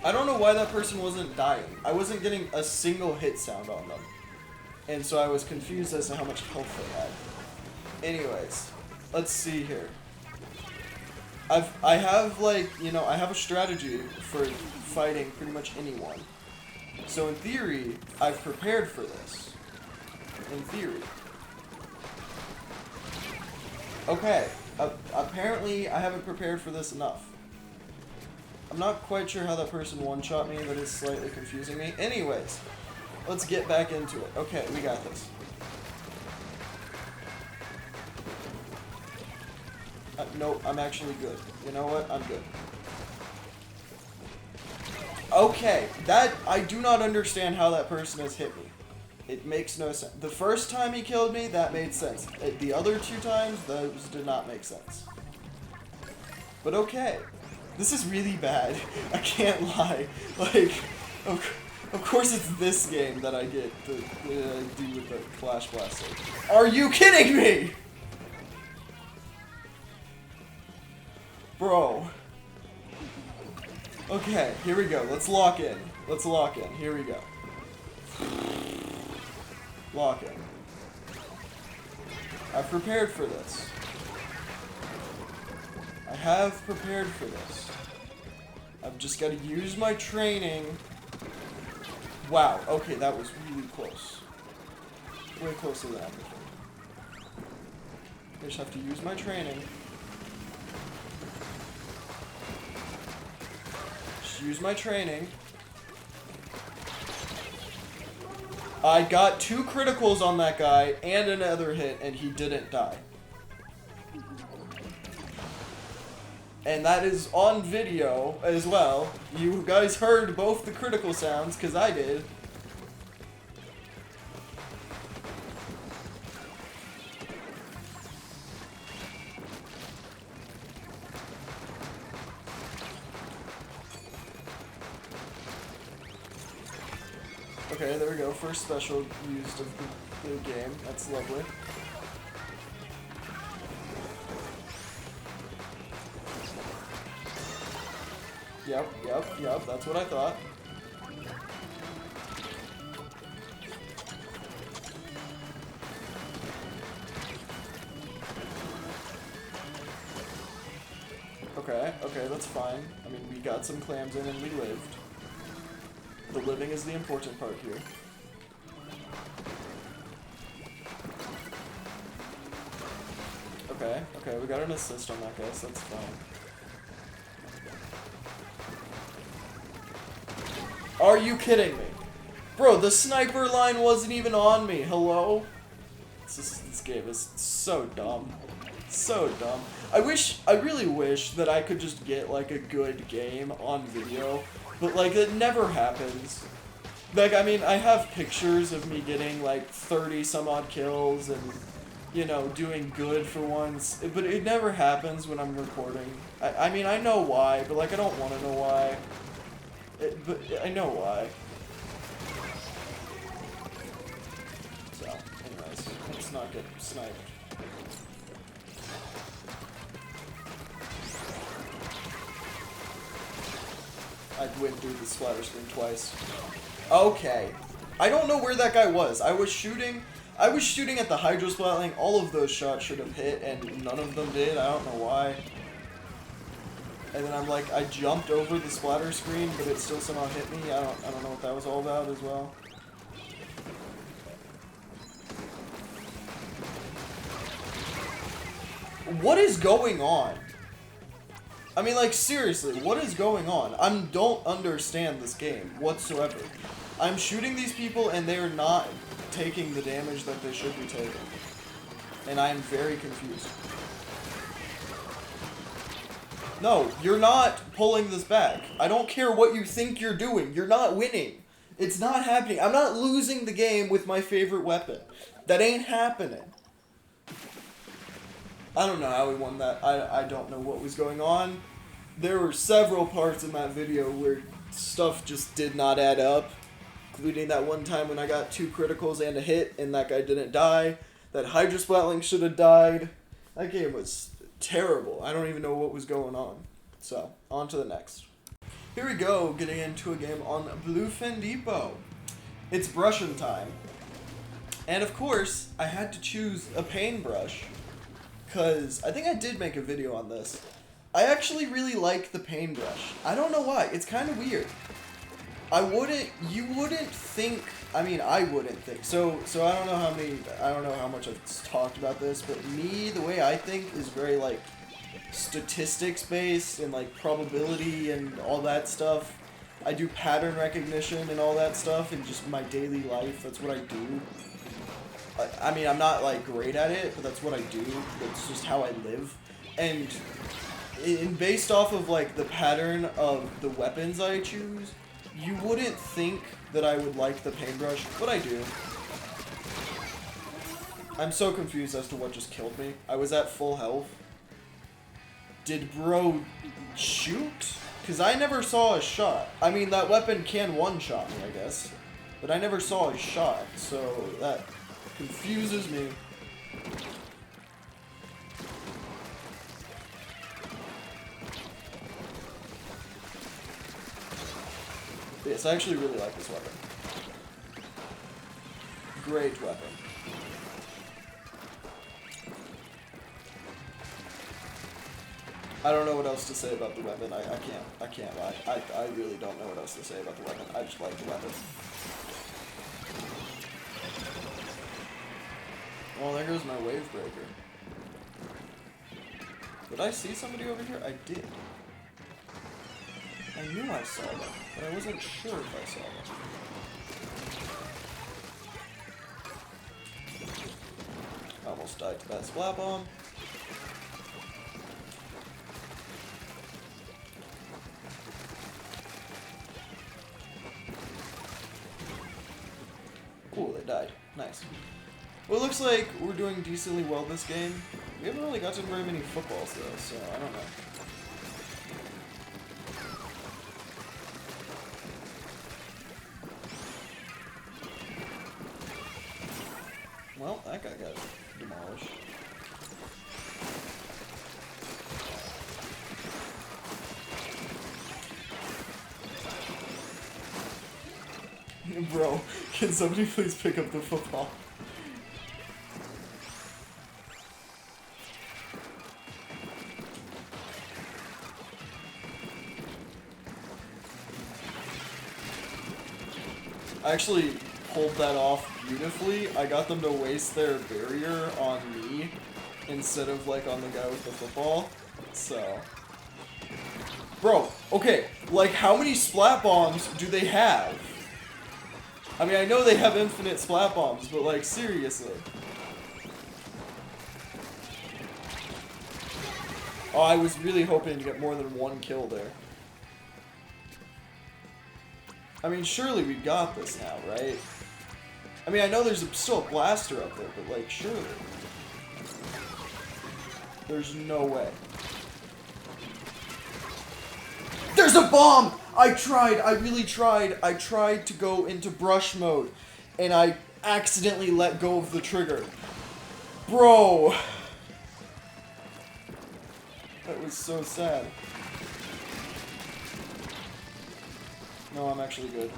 I don't know why that person wasn't dying. I wasn't getting a single hit sound on them. And so I was confused as to how much health they had. Anyways, let's see here. I have, like, you know, I have a strategy for fighting pretty much anyone. So in theory, I've prepared for this. In theory. Okay, apparently I haven't prepared for this enough. I'm not quite sure how that person one-shot me, but it's slightly confusing me. Anyways, let's get back into it. Okay, we got this. No, I'm actually good. You know what? I'm good. Okay, I do not understand how that person has hit me. It makes no sense. The first time he killed me, that made sense. The other 2 times, those did not make sense. But okay. This is really bad. I can't lie. Like, of course it's this game that I get to do with the Clash Blaster. Are you kidding me? Bro. Okay, here we go. Let's lock in. Let's lock in. Here we go. Lock in. I've prepared for this. I have prepared for this. I've just got to use my training. Wow, okay, that was really close. Way closer than I thought. I just have to use my training. use my training. I got 2 criticals on that guy and another hit, and he didn't die. And that is on video as well. You guys heard both the critical sounds, because I did. Okay, there we go. First special used of the game. That's lovely. Yep, that's what I thought. Okay, that's fine. I mean, we got some clams in and we lived. The living is the important part here. Okay, we got an assist on that guy, so that's fine. Are you kidding me? Bro, the sniper line wasn't even on me. Hello? This game is so dumb. So dumb. I really wish that I could just get, like, a good game on video, but, like, it never happens. Like, I mean, I have pictures of me getting, like, 30 some odd kills and, you know, doing good for once, but it never happens when I'm recording. I mean, I know why, but, like, I don't want to know why. But I know why. So, anyways, let's not get sniped. I went through the splatter screen twice. Okay. I don't know where that guy was. I was shooting at the hydro splatling. All of those shots should have hit, and none of them did. I don't know why. And then I'm like, I jumped over the splatter screen, but it still somehow hit me. I don't know what that was all about as well. What is going on? I mean, like, seriously, what is going on? I don't understand this game whatsoever. I'm shooting these people, and they're not taking the damage that they should be taking. And I am very confused. No, you're not pulling this back. I don't care what you think you're doing. You're not winning. It's not happening. I'm not losing the game with my favorite weapon. That ain't happening. I don't know how we won that. I don't know what was going on. There were several parts in that video where stuff just did not add up. Including that one time when I got 2 criticals and a hit and that guy didn't die. That Hydra Splatling should have died. That game was terrible. I don't even know what was going on. So, on to the next. Here we go, getting into a game on Bluefin Depot. It's brushing time. And of course, I had to choose a paintbrush. Because I think I did make a video on this. I actually really like the paintbrush. I don't know why. It's kind of weird. You wouldn't think, I mean, I wouldn't think. So I don't know how much I've talked about this, but me, the way I think is very, like, statistics based and, like, probability and all that stuff. I do pattern recognition and all that stuff in just my daily life. That's what I do. I mean, I'm not, like, great at it, but that's what I do. That's just how I live. And based off of, like, the pattern of the weapons I choose, you wouldn't think that I would like the paintbrush, but I do. I'm so confused as to what just killed me. I was at full health. Did bro shoot? Because I never saw a shot. I mean, that weapon can one-shot me, I guess. But I never saw a shot, so that confuses me. Yes, I actually really like this weapon. Great weapon. I don't know what else to say about the weapon. I can't lie. I really don't know what else to say about the weapon. I just like the weapon. Well, there goes my wave breaker. Did I see somebody over here? I did. I I knew I saw them, but I wasn't sure if I saw them. Almost died to that splat bomb. Ooh, they died. Nice. Well, it looks like we're doing decently well this game. We haven't really gotten very many footballs, though, so I don't know. Well, that guy got demolished. Bro, can somebody please pick up the football? I actually pulled that off beautifully. I got them to waste their barrier on me instead of like on the guy with the football. So, bro, okay, like how many splat bombs do they have? I mean, I know they have infinite splat bombs, but like seriously. Oh, I was really hoping to get more than one kill there. I mean, surely we got this now, right? I mean, I know there's still a blaster up there, but, like, surely. There's no way. There's a bomb! I really tried. I tried to go into brush mode, and I accidentally let go of the trigger. Bro! That was so sad. No, I'm actually good.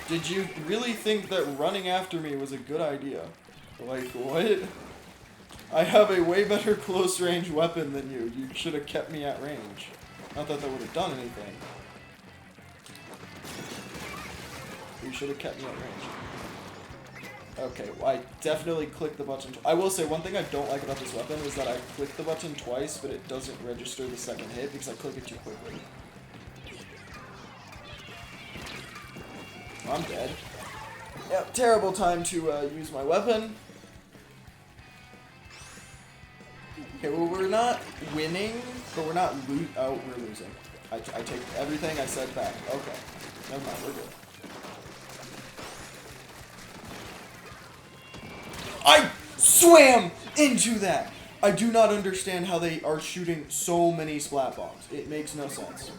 Did you really think that running after me was a good idea? Like, what? I have a way better close range weapon than you. You should have kept me at range. Not that that would have done anything. You should have kept me at range. Okay, well, I definitely clicked the button. I will say, one thing I don't like about this weapon is that I click the button twice, but it doesn't register the second hit because I click it too quickly. I'm dead. Yep, terrible time to use my weapon. Okay, well, we're not winning, but we're not oh, we're losing. I take everything I said back. Okay. Never mind, we're good. I swam into that! I do not understand how they are shooting so many splat bombs. It makes no sense.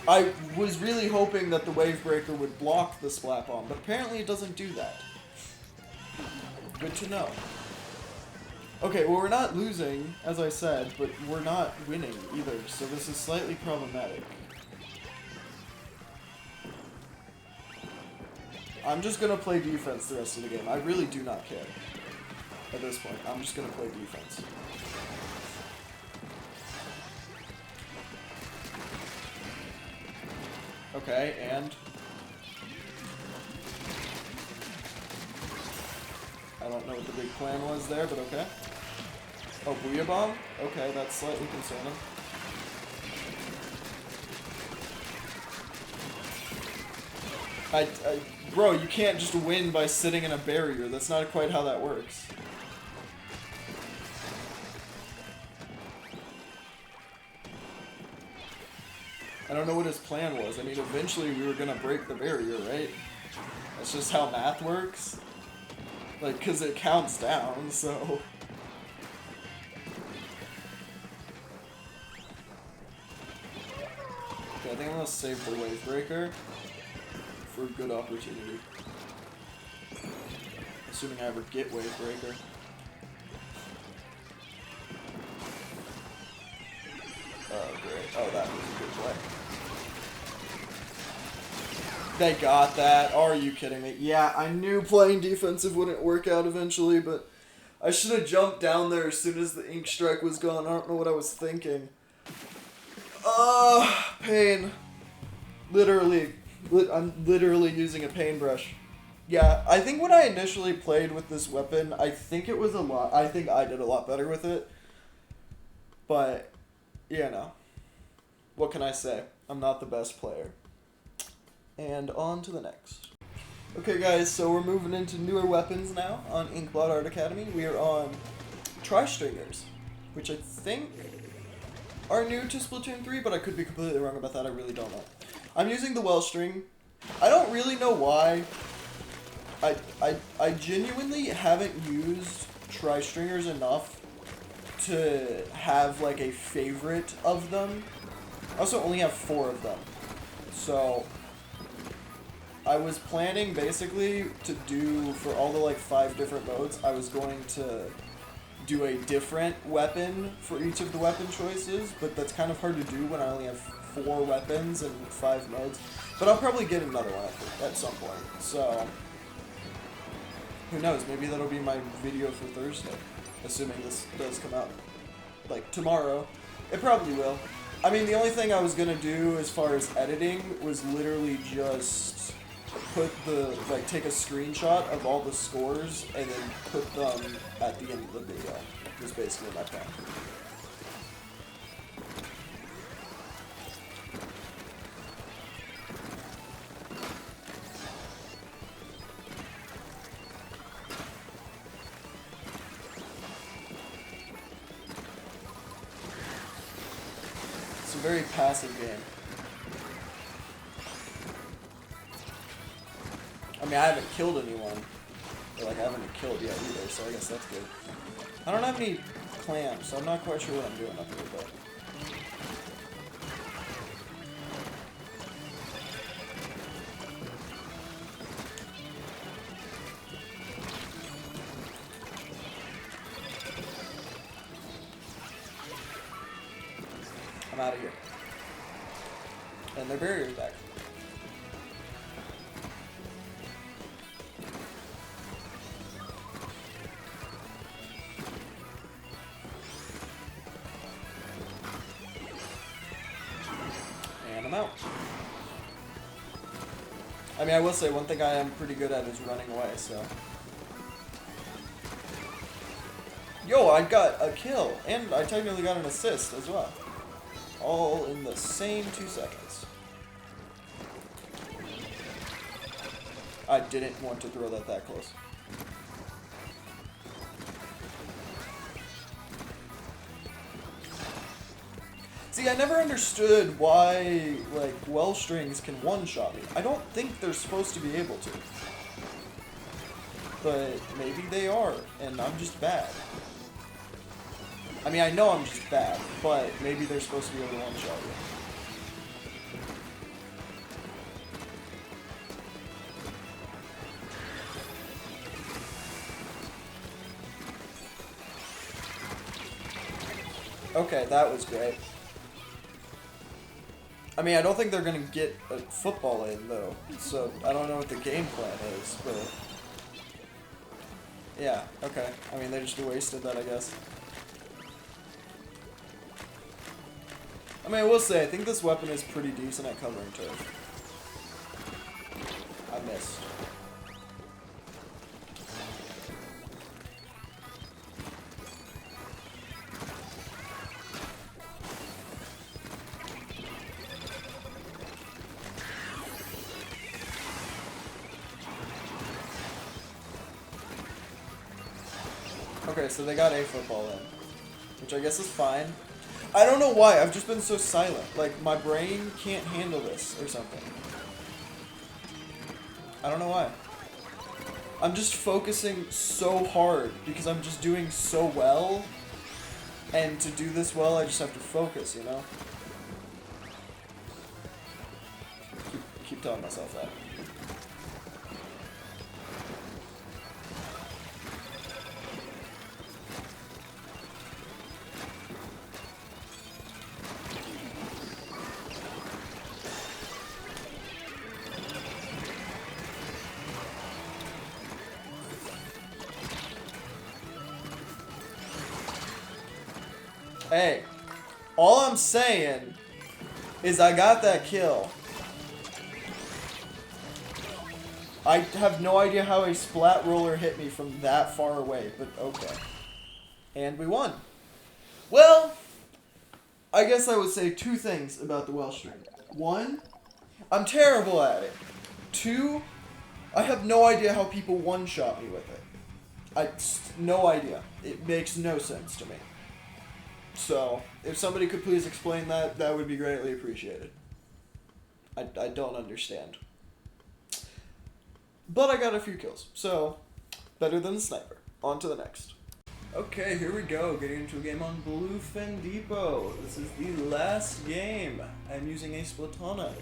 I was really hoping that the wave breaker would block the splat bomb, but apparently it doesn't do that. Good to know. Okay, well, we're not losing, as I said, but we're not winning either, so this is slightly problematic. I'm just gonna play defense the rest of the game. I really do not care. At this point, I'm just gonna play defense. Okay, and... I don't know what the big plan was there, but okay. Oh, Booyah Bomb? Okay, that's slightly concerning. Bro, you can't just win by sitting in a barrier. That's not quite how that works. I don't know what his plan was. I mean, eventually we were gonna break the barrier, right? That's just how math works. Like, cause it counts down, so... Okay, I think I'm gonna save the wave breaker for a good opportunity. Assuming I ever get wave breaker. Oh, great. Oh, that was a good play. They got that. Are you kidding me? Yeah, I knew playing defensive wouldn't work out eventually, but I should have jumped down there as soon as the ink strike was gone. I don't know what I was thinking. Pain. Literally. I'm literally using a paintbrush. Yeah, I think when I initially played with this weapon, I think it was a lot. I think I did a lot better with it. But, you know. What can I say? I'm not the best player. And on to the next. Okay guys, so we're moving into newer weapons now on Inkblot Art Academy. We are on Tri-Stringers, which I think are new to Splatoon 3, but I could be completely wrong about that, I really don't know. I'm using the well string. I don't really know why. I genuinely haven't used Tri-Stringers enough to have like a favorite of them. I also only have 4 of them. So I was planning basically to do, for all the like 5 different modes, I was going to do a different weapon for each of the weapon choices, but that's kind of hard to do when I only have 4 weapons and 5 modes. But I'll probably get another one at some point, so who knows, maybe that'll be my video for Thursday, assuming this does come out like tomorrow. It probably will. I mean, the only thing I was gonna do as far as editing was literally just put the, like, take a screenshot of all the scores and then put them at the end of the video. Was basically my plan. It's a very passive game. I mean, I haven't killed anyone. Or, like, I haven't been killed yet either, so I guess that's good. I don't have any clams, so I'm not quite sure what I'm doing up here, but I'm out of here. And their barrier's back. And I'm out. I mean, I will say one thing I am pretty good at is running away, so. Yo, I got a kill, and I technically got an assist as well. All in the same 2 seconds. I didn't want to throw that close. See, I never understood why, like, well strings can one-shot me. I don't think they're supposed to be able to. But maybe they are, and I'm just bad. I mean, I know I'm just bad, but maybe they're supposed to be able to one-shot you. Okay, that was great. I mean, I don't think they're gonna get a football in, though, so I don't know what the game plan is, but yeah, okay. I mean, they just wasted that, I guess. I mean, I will say, I think this weapon is pretty decent at covering turf. I missed. Okay, so they got a football in, which I guess is fine. I don't know why, I've just been so silent. Like, my brain can't handle this or something. I don't know why. I'm just focusing so hard because I'm just doing so well. And to do this well, I just have to focus, you know? Keep telling myself that. Hey, all I'm saying is I got that kill. I have no idea how a splat roller hit me from that far away, but okay. And we won. Well, I guess I would say two things about the Welsh string. One, I'm terrible at it. Two, I have no idea how people one-shot me with it. No idea. It makes no sense to me. So, if somebody could please explain that, that would be greatly appreciated. I don't understand. But I got a few kills, so better than the sniper. On to the next. Okay, here we go, getting into a game on Bluefin Depot. This is the last game. I'm using a Splatana.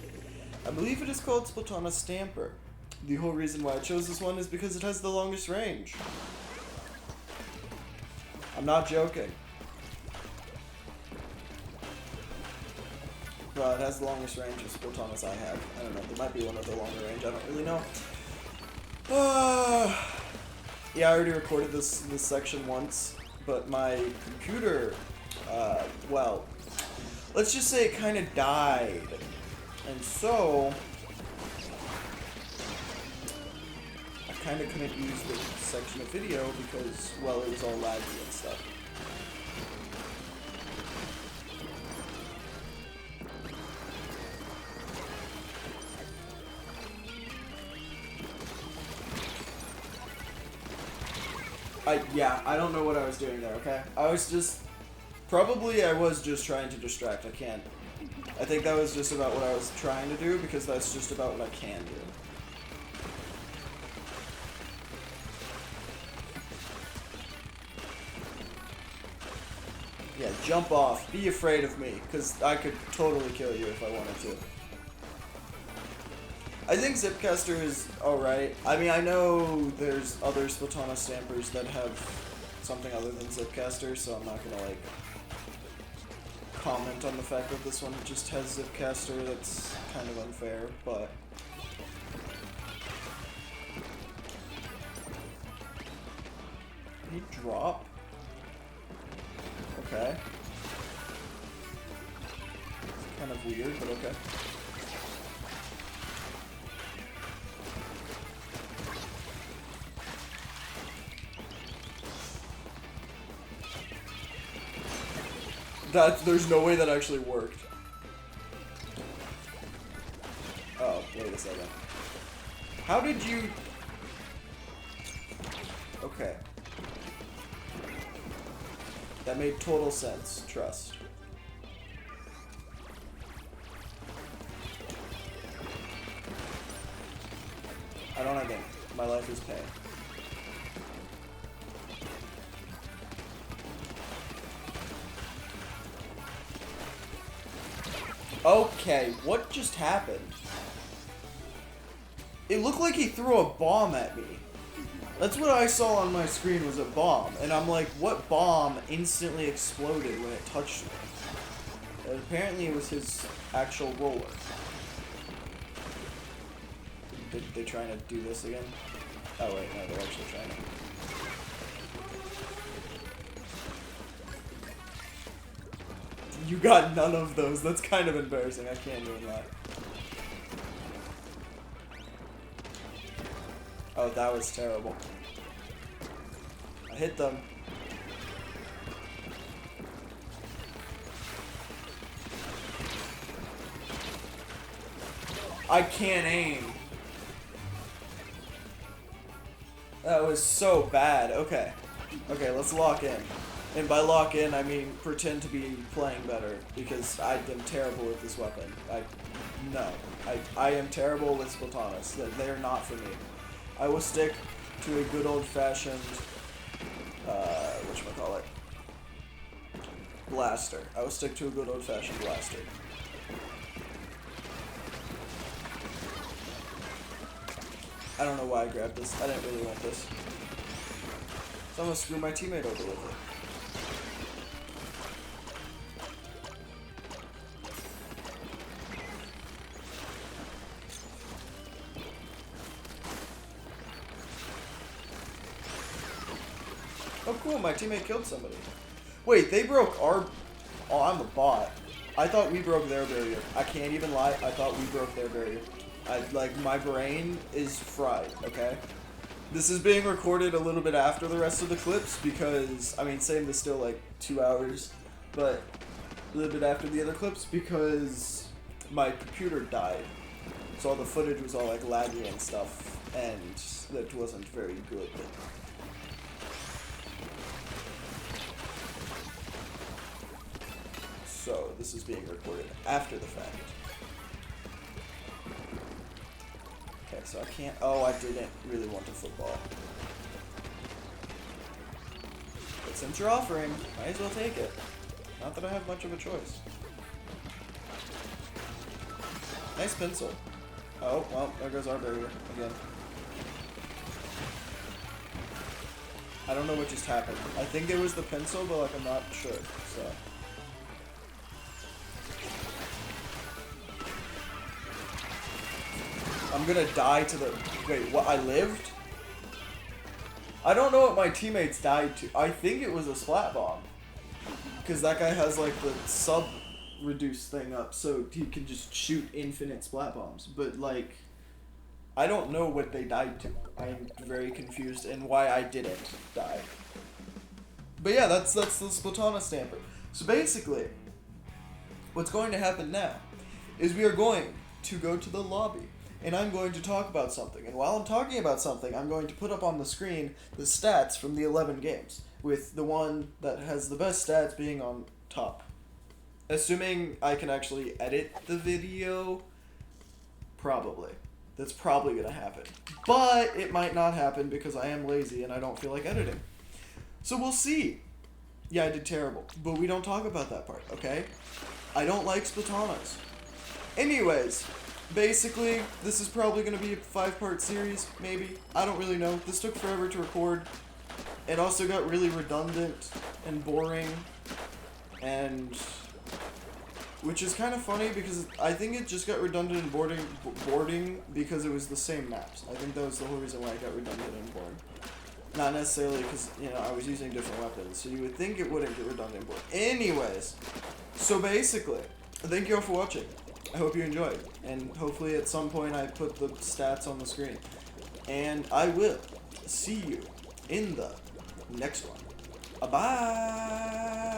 I believe it is called Splatana Stamper. The whole reason why I chose this one is because it has the longest range. I'm not joking. But it has the longest range of Splatanas I have. I don't know, there might be one with a longer range, I don't really know. Yeah, I already recorded this section once, but my computer, well, let's just say it kind of died. And so, I kind of couldn't use this section of video because, well, it was all laggy and stuff. Yeah, I don't know what I was doing there, okay? I was just trying to distract. I think that was just about what I was trying to do, because that's just about what I can do. Yeah, jump off. Be afraid of me, because I could totally kill you if I wanted to. I think Zipcaster is alright. I mean, I know there's other Splatana Stampers that have something other than Zipcaster, so I'm not gonna, like, comment on the fact that this one just has Zipcaster. That's kind of unfair, but... Can he drop? Okay. It's kind of weird, but okay. There's no way that actually worked. Oh, wait a second. How did you... Okay. That made total sense. Trust. I don't have ink. My life is pain. Okay, what just happened? It looked like he threw a bomb at me. That's what I saw on my screen, was a bomb. And I'm like, what bomb instantly exploded when it touched me? And apparently it was his actual roller. They trying to do this again? Oh wait, no, they're actually trying to. You got none of those. That's kind of embarrassing. I can't do that. Oh, that was terrible. I hit them. I can't aim. That was so bad. Okay. Okay, let's lock in. And by lock in, I mean pretend to be playing better, because I am terrible with this weapon. I am terrible with Splatanas. They're not for me. I will stick to a good old-fashioned, whatchamacallit, blaster. I will stick to a good old-fashioned blaster. I don't know why I grabbed this. I didn't really want this. So I'm gonna screw my teammate over with it. Oh cool, my teammate killed somebody. Wait, they broke our... Oh, I'm a bot. I thought we broke their barrier. I can't even lie. I thought we broke their barrier. Like, my brain is fried, okay? This is being recorded a little bit after the rest of the clips because, I mean, saying this still like 2 hours, but a little bit after the other clips because my computer died. So all the footage was all like laggy and stuff, and that wasn't very good. So this is being recorded after the fact. Okay, so I can't. Oh, I didn't really want the football. But since you're offering, might as well take it. Not that I have much of a choice. Nice pencil. Oh, well, there goes our barrier again. I don't know what just happened. I think it was the pencil, but like I'm not sure, so. I'm gonna die to the... Wait, what? I lived? I don't know what my teammates died to. I think it was a splat bomb. Because that guy has like the sub-reduce thing up, so he can just shoot infinite splat bombs. But like, I don't know what they died to. I'm very confused in why I didn't die. But yeah, that's the Splatana stamper. So basically, what's going to happen now is we are going to go to the lobby. And I'm going to talk about something. And while I'm talking about something, I'm going to put up on the screen the stats from the 11 games, with the one that has the best stats being on top. Assuming I can actually edit the video, probably. That's probably going to happen. But it might not happen because I am lazy and I don't feel like editing. So we'll see. Yeah, I did terrible. But we don't talk about that part, okay? I don't like Splatanas. Anyways... Basically, this is probably going to be a 5-part series, maybe. I don't really know. This took forever to record. It also got really redundant and boring. And... Which is kind of funny because I think it just got redundant and boring because it was the same maps. I think that was the whole reason why it got redundant and boring. Not necessarily because, you know, I was using different weapons. So you would think it wouldn't get redundant and boring. Anyways, so basically, thank you all for watching. I hope you enjoyed, and hopefully at some point I put the stats on the screen. And I will see you in the next one. Bye-bye!